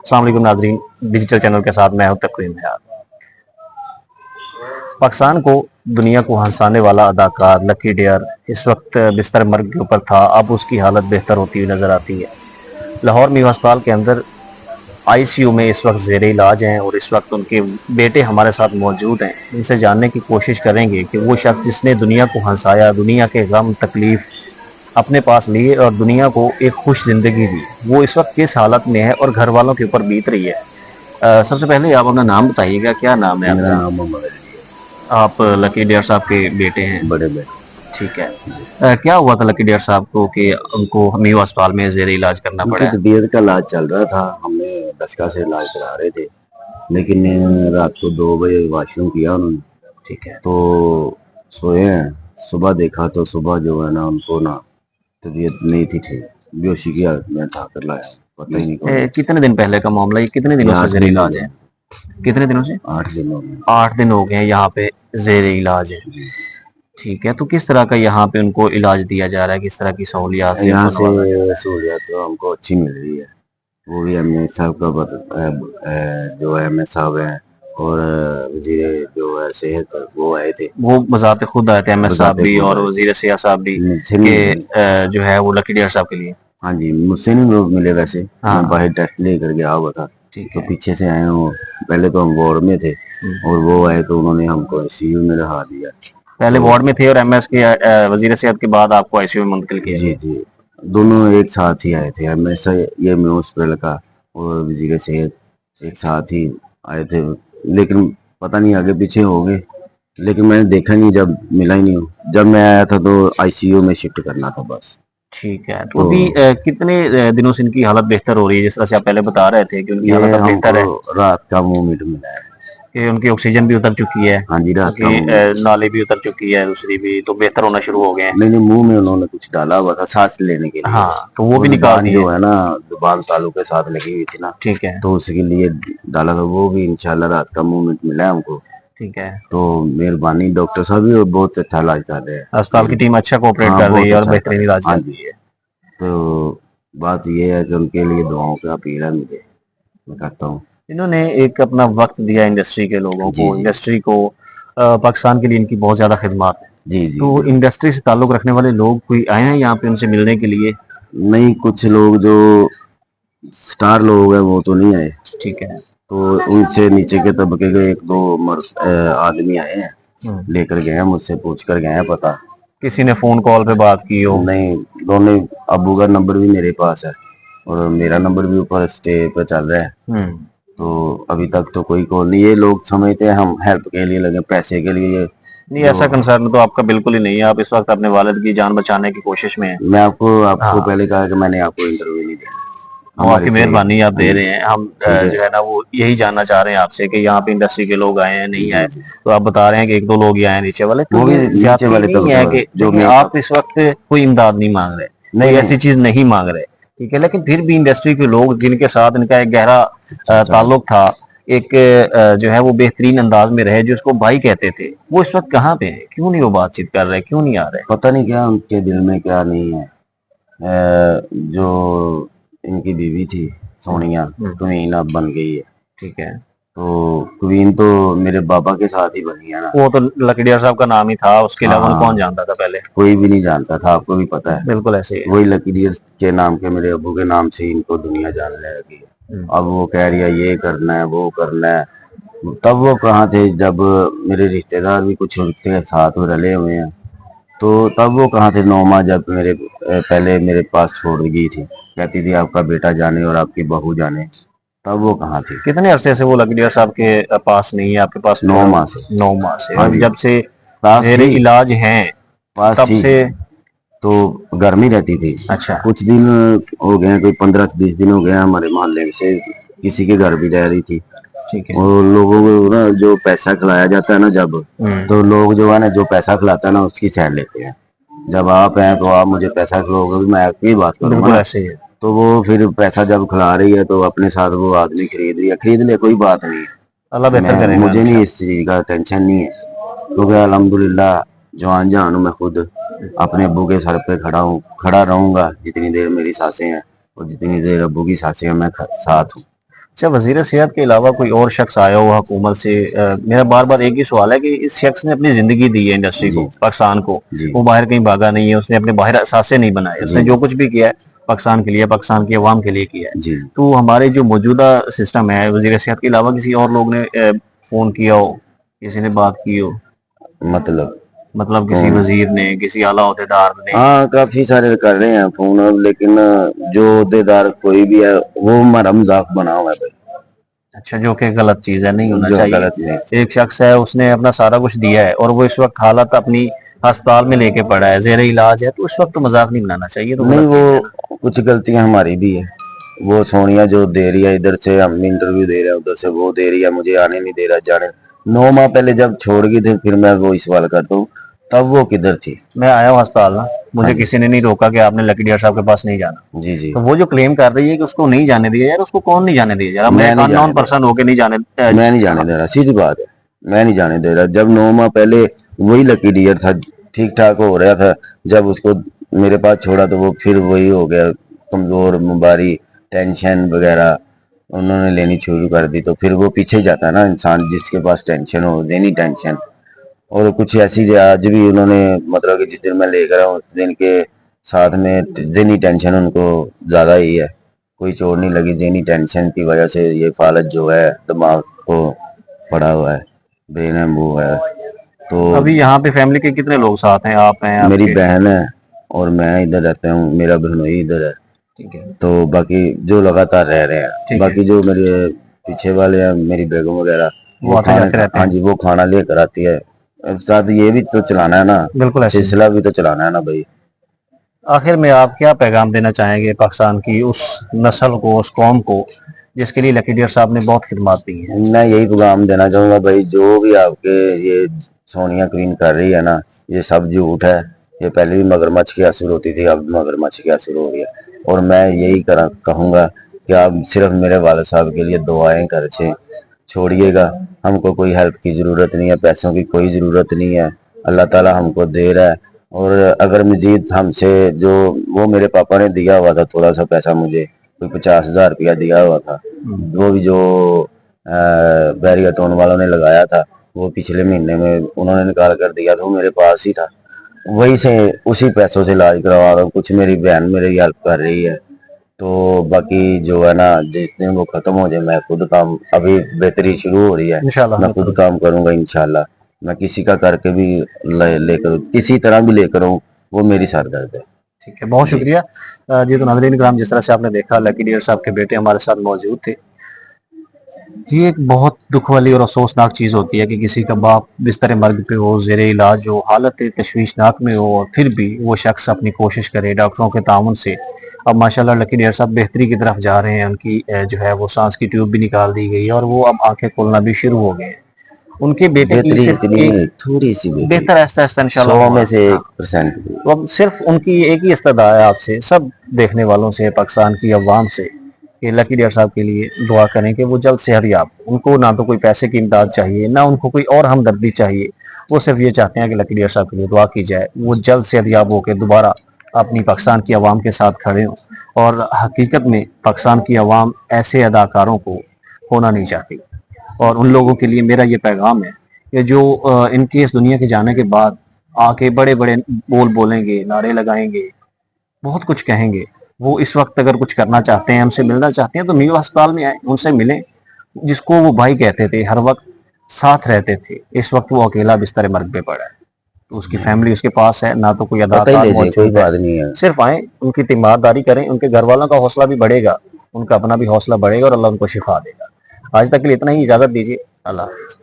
अस्सलाम वालेकुम नाज़रीन, डिजिटल चैनल के साथ मैं हूं तकरीम यार। पाकिस्तान को दुनिया को हंसाने वाला अदाकार लकी डेयर इस वक्त बिस्तर मर्ग के ऊपर था। अब उसकी हालत बेहतर होती हुई नजर आती है। लाहौर मीर अस्पताल के अंदर आईसीयू में इस वक्त जेर इलाज हैं और इस वक्त उनके बेटे हमारे साथ मौजूद हैं। इनसे जानने की कोशिश करेंगे कि वो शख्स जिसने दुनिया को हंसाया, दुनिया के गम तकलीफ अपने पास लिए और दुनिया को एक खुश ज़िंदगी दी, वो इस वक्त किस हालत में है और घर वालों के ऊपर बीत रही है। सबसे पहले आप अपना नाम बताइएगा, क्या नाम है मेरा आपका? नाम मोहम्मद अली है। आप लकी डेयर साहब के बेटे हैं। बड़े बेटे। ठीक है। क्या हुआ था लकी डेयर साहब को कि उनको मीर अस्पताल में जेर इलाज करना उनकी पड़ा? तबीयत का इलाज चल रहा था, हमने दस्का से इलाज करा रहे थे, लेकिन रात को 2 बजे वॉशरूम किया उन्होंने। ठीक है। तो सोए हैं, सुबह देखा तो सुबह जो है ना उनको ना तबीयत नहीं थी ठीक, बेहोशी की हालत में उठा कर लाया, पता ही नहीं कौन। कितने दिन पहले का मामला, ये कितने ये दिनों से 8 जेर दिन हो इलाज गए। है? कितने दिनों से? 8 दिन हो गए। 8 दिन हो गए हैं यहाँ पे जेर इलाज है। जी। ठीक है, तो किस तरह का यहाँ पे उनको इलाज दिया जा रहा है, किस तरह की सहूलियात से यहाँ उनको से नवाजा जा रहा है? सहूलियत तो हमको अच्छी मिल रही है। वो भी एम ए साहब का जो एम ए साहब हैं और वजीर जो है सेहत वो आए थे। वो बजाते खुद आए थे एम एस साहब बताते भी खुद और आए थे। वजीर सियाह साहब भी मुझसे कि नहीं मिले। जो है वो लकी डेयर साहब के लिए। हाँ जी, मुझसे नहीं लोग मिले वैसे। मैं हाँ। बाहर टेस्ट लेकर गया हुआ था, ठीक तो है। पीछे से आए हो। पहले तो हम वार्ड में थे और वो आए तो उन्होंने हमको आईसीयू में रखा दिया। पहले तो वार्ड में थे और एमएस के वजीर सेहत के बाद आपको आईसीयू में मुंतकिल किया जी गया। जी, दोनों एक साथ ही आए थे। हमेशा ये मैं हॉस्पिटल का और वजीर सेहत एक साथ ही आए थे, लेकिन पता नहीं आगे पीछे हो गए। लेकिन मैंने देखा नहीं, जब मिला ही नहीं हूँ। जब मैं आया था तो आईसीयू में शिफ्ट करना था बस। ठीक है, तो तो अभी कितने दिनों से इनकी हालत बेहतर हो रही है? जिस तरह से आप पहले बता रहे थे कि उनकी ये हालत अब हमको बेहतर है, रात का मूवमेंट मिला है। कि उनकी ऑक्सीजन भी उतर चुकी है, हाँ जी, रात का उनकी मूवमेंट। नाली भी उतर चुकी है, दूसरी भी तो बेहतर होना शुरू हो गए हैं। नहीं नहीं, मुंह में उन्होंने कुछ डाला हुआ था सांस लेने के लिए। हाँ, तो वो वो भी निकाल जुबान दिए। जो है ना, जुबान तालू के साथ लगी हुई थी ना, ठीक है। तो उसके लिए डाला था। वो भी इंशाल्लाह रात का मूवमेंट मिला है हमको। ठीक है। तो मेहरबानी, डॉक्टर साहब भी बहुत अच्छा इलाज कर रहे हैं। अस्पताल की टीम अच्छा कोऑपरेट हाँ, कर रही बहुत है और अच्छा कर बेहतरीन रहे हैं। इलाज हाँ कर जी। रही है। तो बात ये है कि उनके लिए दुआओं का अपील है मुझे, मैं करता हूँ। इन्होंने एक अपना वक्त दिया इंडस्ट्री के लोगों जी को, जी इंडस्ट्री को पाकिस्तान के लिए इनकी बहुत ज़्यादा खिदमत है। जी जी, तो बिल्कुल। इंडस्ट्री से ताल्लुक़ रखने वाले लोग कोई आए हैं यहाँ पे उनसे मिलने के लिए? नहीं, कुछ लोग जो स्टार लोग हैं वो तो नहीं आए। ठीक है। तो उनसे नीचे के तबके के एक दो आदमी आए हैं, लेकर गए हैं, मुझसे पूछ कर गए हैं पता। किसी ने फ़ोन कॉल पे बात की हो? नहीं, दोनों अबू का नंबर भी मेरे पास है और मेरा नंबर भी ऊपर स्टे पे चल रहा है। हम्म। तो अभी तक तो कोई कॉल नहीं। ये लोग समझते हैं हम हेल्प के लिए लगे, पैसे के लिए। नहीं, जो ऐसा कंसर्न तो आपका बिल्कुल ही नहीं है। आप इस वक्त अपने वालिद की जान बचाने की कोशिश में हैं। मैं आपको आपको हाँ, पहले कहा कि मैंने आपको इंटरव्यू नहीं दिया वो हमारे आपकी से। मेहरबानी आप हाँ दे जी, रहे हैं। हम ठीक है। जो है ना वो यही जानना चाह रहे हैं आपसे कि यहाँ पे इंडस्ट्री के लोग आए हैं, नहीं जी आए। जी, तो आप बता रहे हैं कि एक दो लोग ही आए हैं नीचे वाले, तो वो भी ये नीचे ज्यादती वाले नहीं तबके है वाले कि जो देखिए मेरे आप साथ। इस वक्त कोई इमदाद नहीं मांग रहे, नहीं कोई नहीं। ऐसी चीज नहीं मांग रहे, ठीक है, लेकिन फिर भी इंडस्ट्री के लोग जिनके साथ इनका एक गहरा अच्छा अच्छा। ताल्लुक था, एक जो है वो बेहतरीन अंदाज में रहे, जो उसको भाई कहते थे, वो इस वक्त कहाँ पे है? क्यों नहीं वो बातचीत कर रहे, क्यों नहीं आ रहे? पता नहीं क्या उनके दिल में क्या नहीं है। जो इनकी बीवी थी सोनिया, क्वीन अब बन गई है। ठीक है। तो क्वीन तो मेरे बाबा के साथ ही बनी है ना। वो तो लकड़िया साहब का नाम ही था, उसके हाँ अलावा उन्हें कौन हाँ, जानता था पहले? कोई भी नहीं जानता था, आपको भी पता है। बिल्कुल ऐसे ही है। वही लकी डियर के नाम के, मेरे अबू के नाम से इनको दुनिया जानने लगी है। अब वो कह रही है ये करना है वो करना है। तब वो कहाँ थे जब मेरे रिश्तेदार भी कुछ उनके साथ वो रले हुए हैं। तो तब वो कहाँ थे 9 माह, जब मेरे पहले मेरे पास छोड़ गई थी, कहती थी आपका बेटा जाने और आपकी बहू जाने। तब वो कहाँ थी? कितने अरसे से वो लकड़िया साहब के पास नहीं है, आपके पास नौ छोड़ा हुआ? माह से। 9 माह से, हाँ और जी, जब से पास जेर थी, इलाज हैं पास तब थी। से? तो घर में रहती थी। अच्छा। कुछ दिन हो गए, कोई 15 से 20 दिन हो गए, हमारे मोहल्ले से किसी के घर भी रह रही थी। ठीक है। और लोगों को ना जो पैसा खिलाया जाता है ना जब, तो लोग जो है ना जो पैसा खिलाता है ना उसकी साइड लेते हैं। जब आप हैं तो आप मुझे पैसा खिलाओगे, मैं आपकी बात करूंगा बिल्कुल ना। ऐसे ही है। तो वो फिर पैसा जब खिला रही है तो अपने साथ वो आदमी खरीद रही है, खरीद ले, कोई बात नहीं अल्लाह है। बेहतर मैं करेगा मुझे नहीं इंशाल्लाह। इस चीज का टेंशन नहीं है, क्योंकि अल्हम्दुलिल्लाह जवान जहान हूँ। मैं खुद अपने अब्बू के सर पे खड़ा हूँ, खड़ा रहूंगा जितनी देर मेरी सांसें हैं और जितनी देर अब्बू की सांसें हैं, मैं साथ हूँ। अच्छा, वजीर सेहत के अलावा कोई और शख्स आया हुआ हुकूमत से, मेरा बार बार एक ही सवाल है कि इस शख्स ने अपनी जिंदगी दी है इंडस्ट्री को, जी पाकिस्तान को, जी वो बाहर कहीं भागा नहीं है, उसने अपने बाहर असासे नहीं बनाए, उसने जी जो कुछ भी किया है पाकिस्तान के लिए, पाकिस्तान की आवाम के लिए किया है। जी। तो हमारे जो मौजूदा सिस्टम है, वजीर सेहत के अलावा किसी और लोग ने फोन किया हो, किसी ने बात की हो, मतलब मतलब किसी कौन? वजीर ने, किसी आला ओहदेदार ने? हाँ, काफी सारे कर रहे हैं फोन अब, लेकिन जो ओहदेदार कोई भी है वो हमारा मजाक बना हुआ है भाई, अच्छा, जो कि गलत चीज है, नहीं होना जो चाहिए। गलत नहीं। एक शख्स है, उसने अपना सारा कुछ दिया है और वो इस वक्त हालत अपनी अस्पताल में लेके पड़ा है, जेर इलाज है, तो उस वक्त तो मजाक नहीं बनाना चाहिए, तो नहीं, गलत चीज है ना। वो कुछ गलतियां हमारी भी है। वो सोनिया जो दे रही है, इधर से हम इंटरव्यू दे रहे हैं, उधर से वो दे रही है, मुझे आने नहीं दे रहा जाने। 9 माह पहले जब छोड़ गई थी, फिर मैं वो सवाल करता हूँ, तब वो किधर थी? मैं आया हूँ अस्पताल ना, हाँ मुझे जी किसी ने नहीं रोका कि आपने लकी डियर साहब के पास नहीं जाना। जी जी। तो वो जो क्लेम कर रही है कि उसको नहीं जाने दिया, यार उसको कौन नहीं जाने दिया? यार मैं मैं एक नहीं अननोन जाने दे पर्सन होके नहीं जाने रहा, मैं नहीं जाने दे रहा, सीधी बात है। मैं नहीं जाने दे रहा। जब 9 माह पहले वही लकी डियर था, ठीक ठाक हो रहा था, जब उसको मेरे पास छोड़ा तो वो फिर वही हो गया, कमजोर, मुबारी, टेंशन वगैरह उन्होंने लेनी शुरू कर दी। तो फिर वो पीछे ही जाता है ना इंसान, जिसके पास टेंशन हो, देनी टेंशन। और कुछ ऐसी आज भी उन्होंने, मतलब कि जिस दिन मैं लेकर आया उस दिन के साथ में देनी टेंशन उनको ज्यादा ही है। कोई चोट नहीं लगी, देनी टेंशन की वजह से ये फालत जो है दिमाग को पड़ा हुआ है, ब्रेन है वो है। तो अभी यहाँ पे फैमिली के कितने लोग साथ हैं? आप हैं, मेरी आपके? बहन है और मैं इधर रहता हूँ, मेरा बहनोई इधर है। ठीक है, तो बाकी जो लगातार रह रहे हैं, ठीक है, बाकी जो मेरे पीछे वाले हैं, मेरी बेगम वगैरह, वो वो आते खाने, जाते रहते हाँ हैं। जी, वो खाना लेकर आती है। अब साथ ये भी तो चलाना है ना, बिल्कुल ऐसे ही। सिलसिला भी तो चलाना है ना भाई। आखिर में आप क्या पैगाम देना चाहेंगे पाकिस्तान की उस नस्ल को, उस कौम को, जिसके लिए लकी डियर साहब ने बहुत खिदमत दी है? मैं यही पैगाम देना चाहूंगा भाई, जो भी आपके ये सोनिया क्वीन कर रही है ना, ये सब झूठ है। ये पहले भी मगरमच्छ की असर होती थी, अब मगरमच्छ की असर हो रही है। और मैं यही कहूंगा कि आप सिर्फ मेरे वाले साहब के लिए दुआएं कर छोड़िएगा। हमको कोई हेल्प की जरूरत नहीं है, पैसों की कोई जरूरत नहीं है, अल्लाह ताला हमको दे रहा है। और अगर मजीद हमसे जो, वो मेरे पापा ने दिया हुआ था थोड़ा सा पैसा मुझे, कोई 50,000 रुपया दिया हुआ था, वो भी जो बैरियर वालों ने लगाया था, वो पिछले महीने में उन्होंने निकाल कर दिया था, वो मेरे पास ही था। वही से उसी पैसों से इलाज करवा रहा हूँ। कुछ मेरी बहन मेरी हेल्प कर रही है। तो बाकी जो है ना, जितने वो खत्म हो जाए, मैं खुद काम, अभी बेहतरी शुरू हो रही है, इंशाल्लाह, मैं खुद काम करूंगा इंशाल्लाह। मैं किसी का करके भी लेकर, किसी तरह भी लेकर हूँ, वो मेरी सरदर्द है। ठीक है, बहुत जी शुक्रिया। जी, तो नाज़रीन किराम, जिस तरह से आपने देखा लकी डियर साहब के बेटे हमारे साथ मौजूद थे। ये एक बहुत दुख वाली और अफसोसनाक चीज़ होती है कि किसी का बाप बिस्तर मर्ग पे हो, ज़ेरे इलाज हो, हालत तशवीशनाक में हो, और फिर भी वो शख्स अपनी कोशिश करे डॉक्टरों के ताउन से। अब माशाल्लाह लकी डियर साहब बेहतरी की तरफ जा रहे हैं, उनकी जो है वो सांस की ट्यूब भी निकाल दी गई है और वो अब आंखें खोलना भी शुरू हो गए हैं। उनके बेटे की बेहतरी सिर्फ इतनी एक नहीं, थोड़ी सी बेहतरी, बेहतर आहिस्ता आहिस्ता इंशाल्लाह 100 होगा। में से हाँ, 1%। तो अब सिर्फ उनकी एक ही इस्तदा है आपसे, सब देखने वालों से, पाकिस्तान की अवाम से, कि लकी डियर साहब के लिए दुआ करें कि वो जल्द सेहतयाब हो। उनको ना तो कोई पैसे की इमदाद चाहिए, ना उनको कोई और हमदर्दी चाहिए। वो सिर्फ ये चाहते हैं कि लकी डियर साहब के लिए दुआ की जाए, वो जल्द सेहतयाब होकर दोबारा अपनी पाकिस्तान की अवाम के साथ खड़े हों। और हकीकत में पाकिस्तान की अवाम ऐसे अदाकारों को होना नहीं चाहती। और उन लोगों के लिए मेरा ये पैगाम है कि जो इनके इस दुनिया के जाने के बाद आके बड़े बड़े बोल बोलेंगे, नारे लगाएंगे, बहुत कुछ कहेंगे, वो इस वक्त अगर कुछ करना चाहते हैं, हमसे मिलना चाहते हैं, तो मीर अस्पताल में आए, उनसे मिलें। जिसको वो भाई कहते थे, हर वक्त साथ रहते थे, इस वक्त वो अकेला बिस्तर मर्ग पे पड़ा है। तो उसकी फैमिली उसके पास है, ना तो कोई पता ही अदाकार ले जाए, कोई मौजूद है। बात नहीं है। सिर्फ आए, उनकी तीमारदारी करें, उनके घर वालों का हौसला भी बढ़ेगा, उनका अपना भी हौसला बढ़ेगा और अल्लाह उनको शिफा देगा। आज तक के लिए इतना ही, इजाजत दीजिए। अल्लाह हाफ़िज़।